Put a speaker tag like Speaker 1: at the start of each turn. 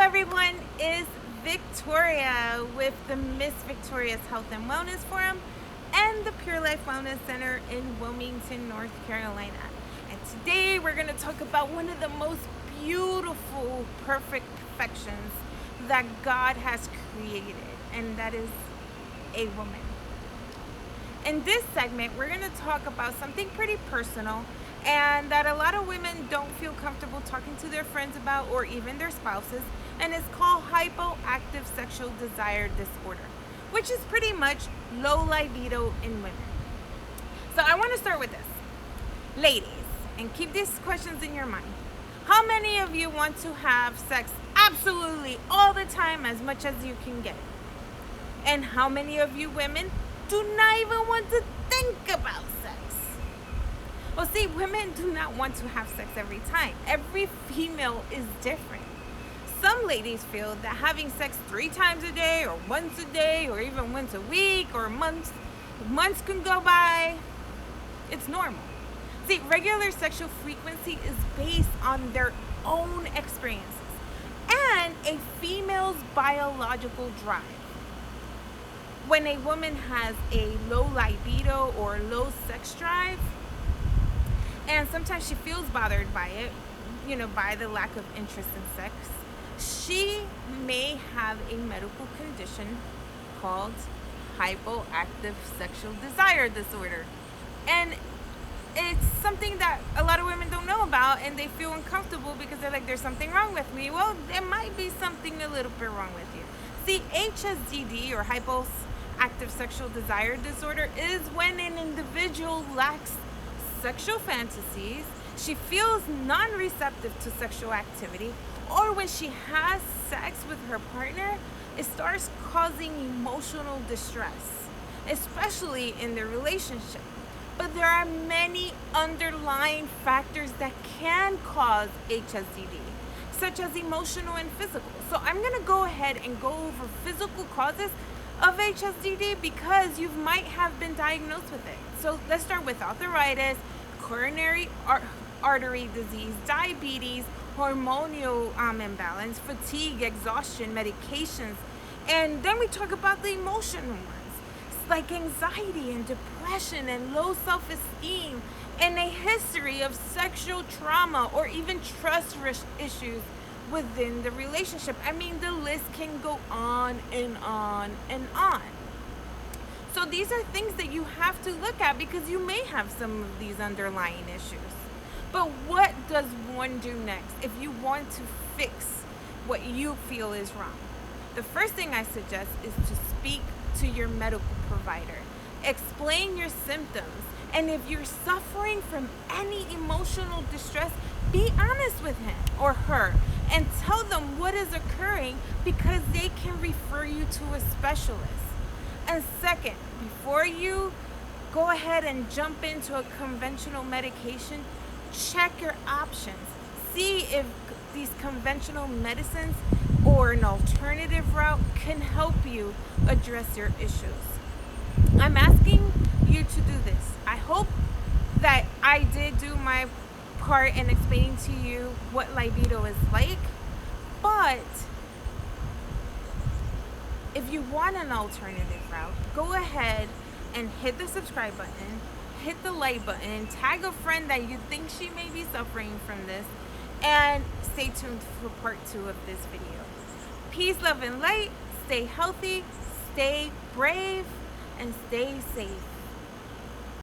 Speaker 1: everyone, is Victoria with the Miss Victoria's Health and Wellness Forum and the PureLife Wellness Center in Wilmington, North Carolina. And today we're going to talk about one of the most beautiful, perfect perfections that God has created, and that is a woman. In this segment, we're going to talk about something pretty personal and that a lot of women don't feel comfortable talking to their friends about or even their spouses, and it's called Hypoactive Sexual Desire Disorder, which is pretty much low libido in women. So I want to start with this. Ladies, and keep these questions in your mind. How many of you want to have sex absolutely all the time, as much as you can get? And how many of you women do not even want to think about sex? Well, see, women do not want to have sex every time. Every female is different. Some ladies feel that having sex 3 times a day, or once a day, or even once a week, or months can go by. It's normal. See, regular sexual frequency is based on their own experiences and a female's biological drive. When a woman has a low libido or low sex drive, and sometimes she feels bothered by it, by the lack of interest in sex, she may have a medical condition called Hypoactive Sexual Desire Disorder. And it's something that a lot of women don't know about, and they feel uncomfortable because they're like, there's something wrong with me. Well, there might be something a little bit wrong with you. See, HSDD, or Hypoactive Sexual Desire Disorder, is when an individual lacks sexual fantasies, she feels non-receptive to sexual activity, or when she has sex with her partner, it starts causing emotional distress, especially in the relationship. But there are many underlying factors that can cause HSDD, such as emotional and physical. So I'm going to go ahead and go over physical causes of HSDD because you might have been diagnosed with it. So let's start with arthritis, coronary artery disease, diabetes, hormonal imbalance, fatigue, exhaustion, medications, and then we talk about the emotional ones, like anxiety and depression and low self-esteem, and a history of sexual trauma or even trust issues within the relationship. I mean, the list can go on and on and on. So these are things that you have to look at because you may have some of these underlying issues. But what does one do next if you want to fix what you feel is wrong? The first thing I suggest is to speak to your medical provider. Explain your symptoms. And if you're suffering from any emotional distress, be honest with him or her and tell them what is occurring, because they can refer you to a specialist. And second, before you go ahead and jump into a conventional medication, check your options. See if these conventional medicines or an alternative route can help you address your issues. I'm asking you to do this. I hope that I did do my part in explaining to you what libido is like, but if you want an alternative route, go ahead and hit the subscribe button, hit the like button, tag a friend that you think she may be suffering from this, and stay tuned for part 2 of this video. Peace, love, and light. Stay healthy, stay brave, and stay safe.